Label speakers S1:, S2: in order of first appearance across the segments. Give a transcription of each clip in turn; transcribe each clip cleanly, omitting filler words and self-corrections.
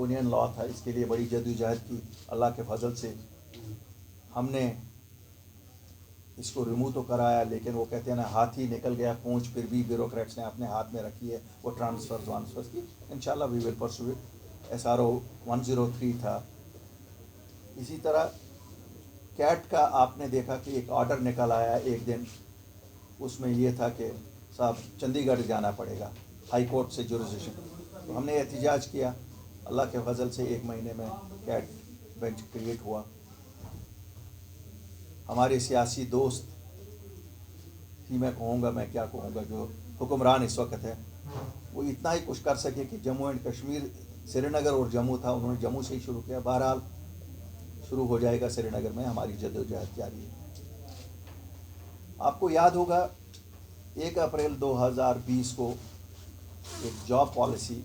S1: Draconian law था, इसके लिए बड़ी जद्दोजहद की, अल्लाह के फजल से हमने इसको रिमूव तो कराया, लेकिन वो कहते हैं ना, हाथ ही निकल गया पूंछ, फिर भी ब्यूरोक्रेट्स ने अपने हाथ में रखी है वो ट्रांसफर्स की। इंशाल्लाह we will pursue it. SRO 103 था। इसी तरह कैट का आपने देखा कि एक ऑर्डर निकल आया एक दिन, उसमें ये था कि साहब चंडीगढ़ जाना पड़ेगा हाई कोर्ट से जुरिसडिक्शन। तो हमने एहतजाज किया, अल्लाह के फजल से 1 महीने में कैट बेंच क्रिएट हुआ। हमारे सियासी दोस्त ही मैं कहूँगा, मैं क्या कहूँगा, जो हुक्मरान इस वक्त है, वो इतना ही कुछ कर सके कि जम्मू एंड कश्मीर, श्रीनगर और जम्मू था, उन्होंने जम्मू से ही शुरू किया। बहरहाल शुरू हो जाएगा श्रीनगर में, हमारी जद्दोजहद जारी है। आपको याद होगा 1 अप्रैल 2020 को एक job policy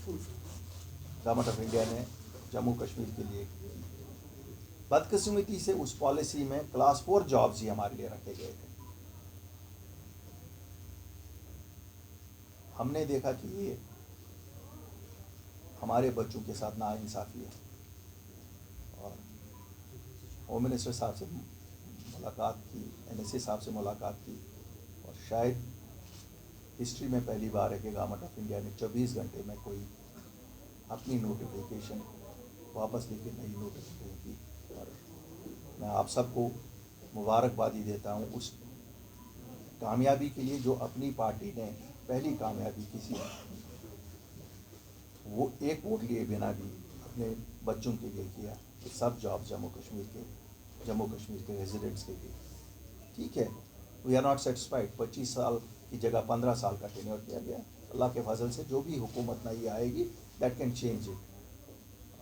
S1: government of India ने जम्मू कश्मीर के लिए, बदकिस्मती से उस पॉलिसी में क्लास 4 जॉब्स ही हमारे लिए रखे गए थे। हमने देखा कि ये हमारे बच्चों के साथ नाइंसाफ़ी है, और होम मिनिस्टर साहब से मुलाकात की, NSA साहब से मुलाकात की, और शायद हिस्ट्री में पहली बार है कि गवर्नमेंट ऑफ इंडिया ने 24 घंटे में कोई अपनी नोटिफिकेशन वापस लेके नई नोटिफिकेशन की। और मैं आप सबको मुबारकबादी देता हूँ उस कामयाबी के लिए जो अपनी पार्टी ने पहली कामयाबी किसी, वो एक वोट लिए बिना भी अपने बच्चों के लिए किया कि सब जॉब जम्मू कश्मीर के रेजिडेंट्स के लिए। ठीक है, वी आर नॉट सेटिस्फाइड, 25 साल की जगह 15 साल का टेन्योर किया गया। अल्लाह के फजल से जो भी हुकूमत नई आएगी दैट कैन चेंज इट,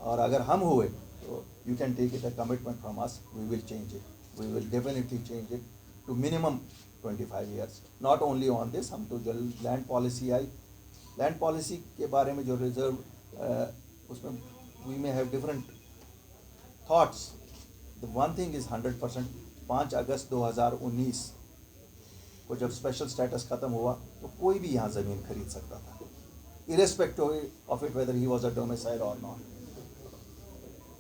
S1: और अगर हम हुए तो you can take it a commitment from us, we will change it, we will definitely change it to minimum 25 years. Not only on this, हम तो जो land policy I, land policy के बारे में जो रिजर्व, उसमें we may have different thoughts. The one thing is 100%, 5 अगस्त 2019 को जब स्पेशल स्टेटस ख़त्म हुआ तो कोई भी यहाँ ज़मीन खरीद सकता था, irrespective of it whether he was a domicile और नॉट।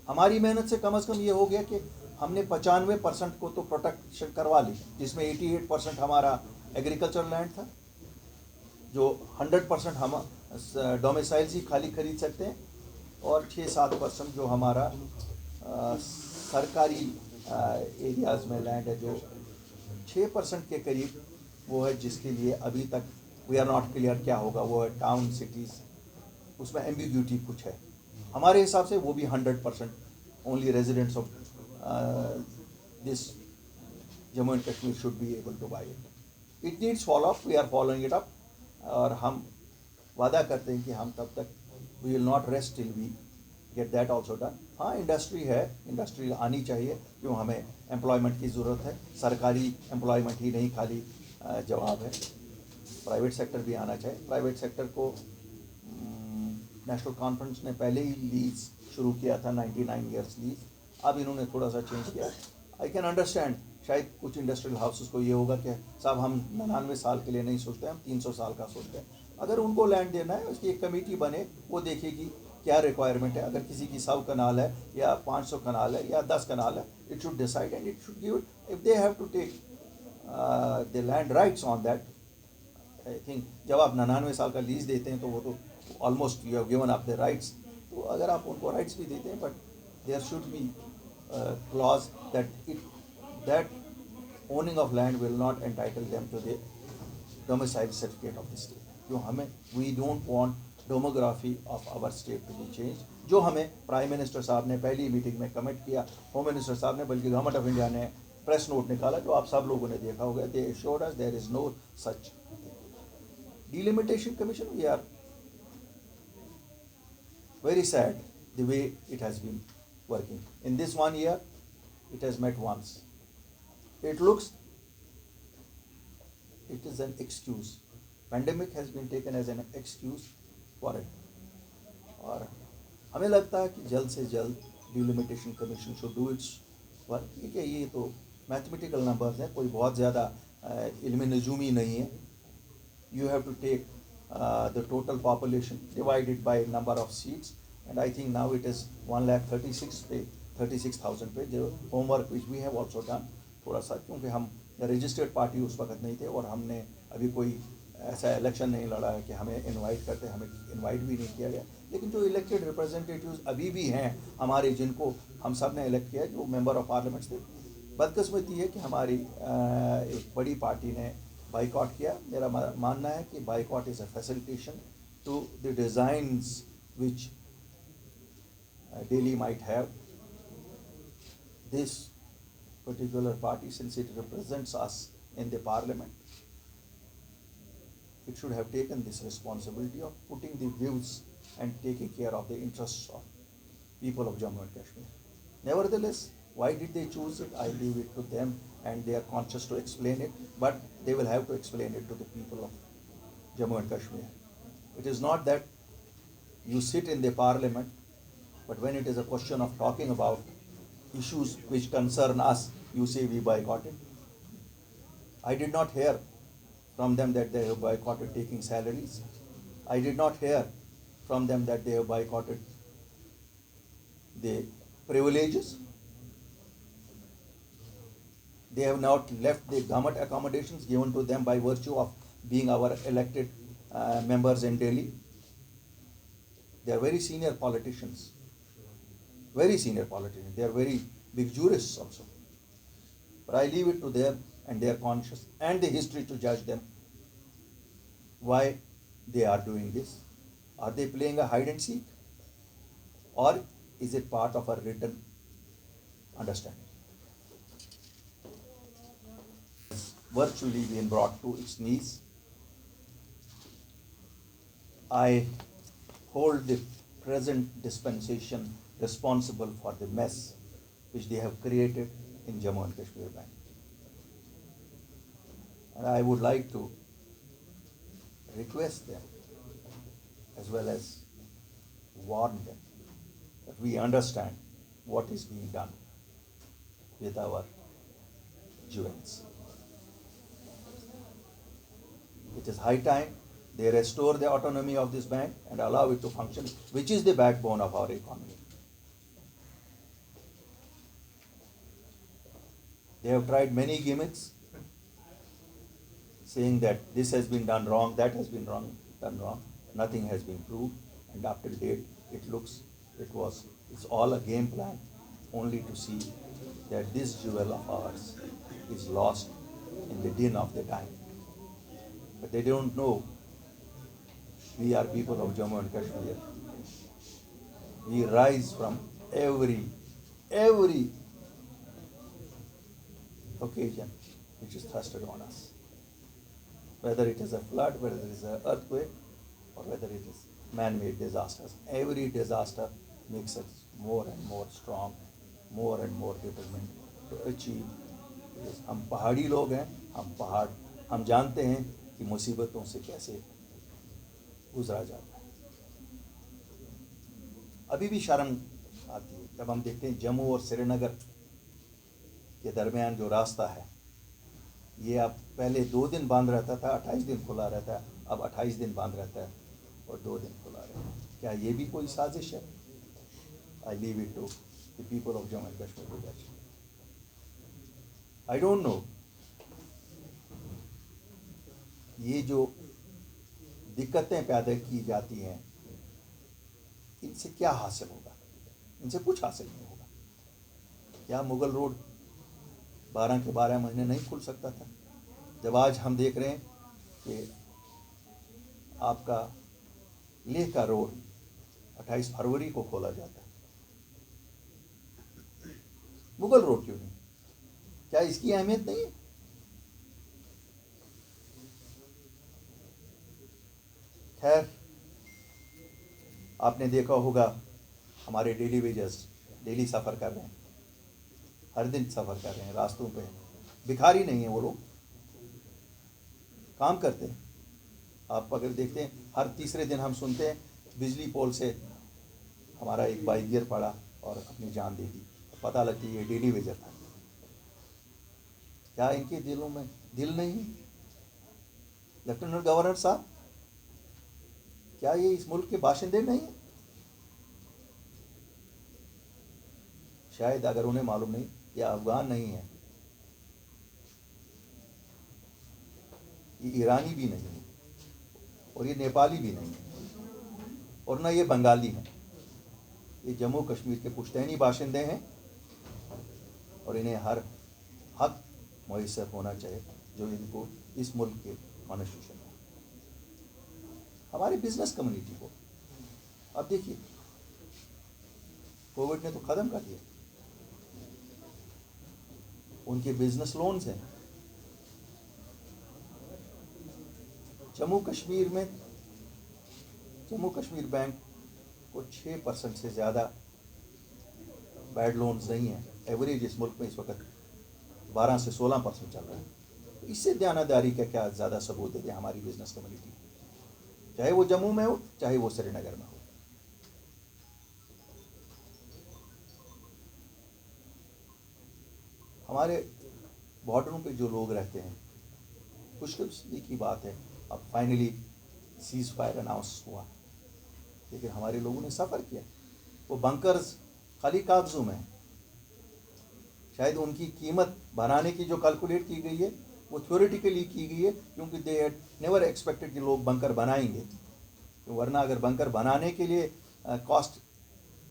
S1: हमारी मेहनत से कम ये हो गया कि हमने 95% को तो प्रोटेक्शन करवा ली, जिसमें 88% हमारा एग्रीकल्चर लैंड था, जो 100% हम डोमिसाइल्स ही खाली खरीद सकते हैं, और 6-7% जो हमारा सरकारी एरियाज़ में लैंड है, जो 6% के करीब वो है, जिसके लिए अभी तक वी आर नॉट क्लियर क्या होगा। वो है टाउन सिटीज़, उसमें एम्बिग्यूटी कुछ है। हमारे हिसाब से वो भी 100% only residents of this Jammu and Kashmir should be able to buy it. It needs follow up, we are following it up, और हम वादा करते हैं कि हम तब तक we will not rest till we get that also done. हाँ, इंडस्ट्री है, इंडस्ट्री आनी चाहिए, क्यों हमें एम्प्लॉयमेंट की ज़रूरत है। सरकारी एम्प्लॉयमेंट ही नहीं खाली जवाब है, प्राइवेट सेक्टर भी आना चाहिए। प्राइवेट सेक्टर को नेशनल कॉन्फ्रेंस ने पहले ही लीज शुरू किया था, 99 ईयर्स लीज, अब इन्होंने थोड़ा सा चेंज किया। आई कैन अंडरस्टैंड, शायद कुछ इंडस्ट्रियल हाउसेस को ये होगा कि साहब हम 99 साल के लिए नहीं सोचते, हम 300 साल का सोचते हैं। अगर उनको लैंड देना है, उसकी एक कमेटी बने, वो देखेगी क्या रिक्वायरमेंट है। अगर किसी की 100 कनाल है या 500 कनाल है या 10 कनाल है, it should decide and it should give it. If they have to take the land rights on that, I think जब आप 99 साल का लीज देते हैं तो वो तो almost you have given up the rights. तो अगर आप उनको राइट्स भी देते हैं, but there should be clause that owning of land will not entitle them to the domicile certificate of the state. जो हमें, we don't want demography of our state to be changed, जो हमें prime minister साहब ने पहली meeting में commit किया, home minister साहब ने, बल्कि गवर्नमेंट ऑफ इंडिया ने प्रेस नोट निकाला जो आप सब लोगों ने देखा होगा। दे assured us there is no such delimitation commission. We are very sad the way it has been working. In this 1 year, it has met once. It looks it is an excuse. Pandemic has been taken as an excuse for it. और हमें लगता है कि जल्द से जल्द delimitation commission should do it's work. ठीक है, ये तो मैथमेटिकल नंबर्स हैं, कोई बहुत ज़्यादा इल्म नजूमी नहीं है। You have to take the total population divided by number of seats, and I think now it is 1,36,000 पे जो homework which we have also done. थोड़ा सा क्योंकि हम रजिस्टर्ड पार्टी उस वक्त नहीं थे और हमने अभी कोई ऐसा इलेक्शन नहीं लड़ा है कि हमें इनवाइट करते, हमें इनवाइट भी नहीं किया गया, लेकिन जो इलेक्टेड रिप्रेजेंटेटिव्स अभी भी हैं हमारे, जिनको हम सब ने इलेक्ट किया, जो मेंबर ऑफ पार्लियामेंट्स थे, बदकिस्मती है कि हमारी एक बड़ी पार्टी ने बाइकआउट किया. मेरा मानना है कि buyout is a facilitation to the designs which Delhi might have. This particular party, since it represents us in the parliament, it should have taken this responsibility of putting the views and taking care of the interests of people of Jammu and Kashmir. Nevertheless, why did they choose it? I leave it to them, and they are conscious to explain it, but they will have to explain it to the people of Jammu and Kashmir. It is not that you sit in the parliament, but when it is a question of talking about issues which concern us, you say we boycotted. I did not hear from them that they have boycotted taking salaries. I did not hear from them that they have boycotted the privileges. They have not left the government accommodations given to them by virtue of being our elected members in Delhi. They are very senior politicians. Very senior politicians. They are very big jurists also. But I leave it to them and their conscience and the history to judge them why they are doing this. Are they playing a hide and seek? Or is it part of a written understanding? Virtually been brought to its knees. I hold the present dispensation responsible for the mess which they have created in Jammu and Kashmir Bank. And I would like to request them as well as warn them that we understand what is being done with our jewels. It is high time they restore the autonomy of this bank and allow it to function, which is the backbone of our economy. They have tried many gimmicks, saying that this has been done wrong, that has been done wrong. Nothing has been proved, and up till date, it's all a game plan, only to see that this jewel of ours is lost in the din of the time. But they don't know we are people of Jammu and Kashmir. We rise from every occasion which is thrusted on us. Whether it is a flood, whether it is an earthquake, or whether it is man-made disasters. Every disaster makes us more and more strong, more and more determined to achieve. हम पहाड़ी लोग हैं, हम जानते हैं कि मुसीबतों से कैसे गुजरा जाता है. अभी भी शर्म आती है जब हम देखते हैं जम्मू और श्रीनगर के दरमियान जो रास्ता है, ये अब पहले 2 दिन बंद रहता था, 28 दिन खुला रहता है, अब 28 दिन बंद रहता है और 2 दिन खुला रहता है. क्या ये भी कोई साजिश है? I leave it to the people of Jammu and Kashmir to जज. आई डोंट नो ये जो दिक्कतें पैदा की जाती हैं, इनसे क्या हासिल होगा? इनसे कुछ हासिल नहीं होगा. क्या मुगल रोड 12 के 12 महीने नहीं खुल सकता था? जब आज हम देख रहे हैं कि आपका लेह का रोड 28 फरवरी को खोला जाता है, मुगल रोड क्यों नहीं? क्या इसकी अहमियत नहीं है? खैर, आपने देखा होगा हमारे डेली वेजर्स डेली सफ़र कर रहे हैं, हर दिन सफ़र कर रहे हैं, रास्तों पे भिखारी नहीं है वो लोग, काम करते हैं. आप अगर देखते हैं हर तीसरे दिन हम सुनते हैं बिजली पोल से हमारा एक बाइक गिर पड़ा और अपनी जान दे दी, पता लगती है ये डेली वेजर था. क्या इनके दिलों में दिल नहीं? लेफ्टिनेंट गवर्नर साहब, क्या ये इस मुल्क के बाशिंदे नहीं? شاید اگر انہیں معلوم نہیں یہ افغان نہیں ہے، یہ ایرانی بھی نہیں ہے، اور یہ نیپالی بھی نہیں ہے، اور نہ یہ بنگالی ہیں، یہ جموں کشمیر کے پشتینی باشندے ہیں، اور انہیں ہر حق میسر ہونا چاہیے جو ان کو اس ملک کے کانسٹیٹیوشن ہے۔ ہماری بزنس کمیونٹی کو اب دیکھیے کووڈ نے تو ختم کر دیا، ان کے بزنس لونز ہیں۔ جموں کشمیر بینک کو 6% سے زیادہ بیڈ لونز نہیں ہیں، ایوریج اس ملک میں اس وقت 12 سے 16% چل رہا ہے۔ اس سے دیانتداری کا کیا زیادہ ثبوت دیتے ہیں ہماری بزنس کمیونٹی، چاہے وہ جموں میں ہو چاہے وہ سری نگر میں ہو۔ ہمارے بارڈروں پہ جو لوگ رہتے ہیں، خوش قسمتی کی بات ہے اب فائنلی سیز فائر اناؤنس ہوا، لیکن ہمارے لوگوں نے سفر کیا، وہ بنکرز خالی کاغذوں میں ہیں، شاید ان کی قیمت بنانے کی جو کیلکولیٹ کی گئی ہے وہ تھیوریٹیکلی کی گئی ہے، کیونکہ دے ہیڈ نیور ایکسپیکٹڈ کہ لوگ بنکر بنائیں گے، ورنہ اگر بنکر بنانے کے لیے کاسٹ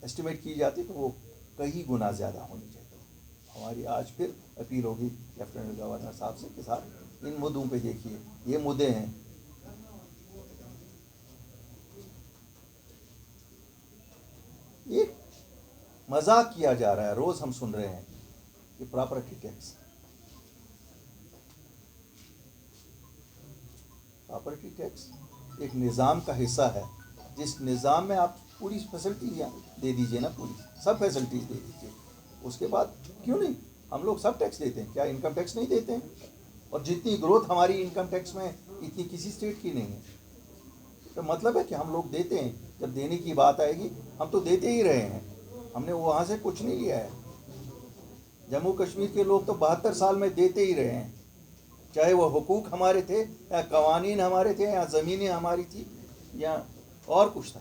S1: اسٹیمیٹ کی جاتی تو وہ کئی گنا زیادہ ہونی چاہیے۔ ہماری آج پھر اپیل ہوگی لیفٹیننٹ گورنر صاحب سے کہ صاحب ان مدعوں پہ دیکھیے، یہ مدعے ہیں۔ ایک مذاق کیا جا رہا ہے، روز ہم سن رہے ہیں کہ پراپرٹی ٹیکس ایک نظام کا حصہ ہے، جس نظام میں آپ پوری فیسلٹیز دے دیجئے نا، پوری سب فیسلٹیز دے دیجئے، اس کے بعد کیوں نہیں ہم لوگ سب ٹیکس دیتے ہیں، کیا انکم ٹیکس نہیں دیتے ہیں؟ اور جتنی گروتھ ہماری انکم ٹیکس میں اتنی کسی اسٹیٹ کی نہیں ہے، تو مطلب ہے کہ ہم لوگ دیتے ہیں، جب دینے کی بات آئے گی ہم تو دیتے ہی رہے ہیں، ہم نے وہاں سے کچھ نہیں لیا ہے۔ جموں کشمیر کے لوگ تو 72 سال میں دیتے ہی رہے ہیں، چاہے وہ حقوق ہمارے تھے یا قوانین ہمارے تھے یا زمینیں ہماری تھی یا اور کچھ تھا۔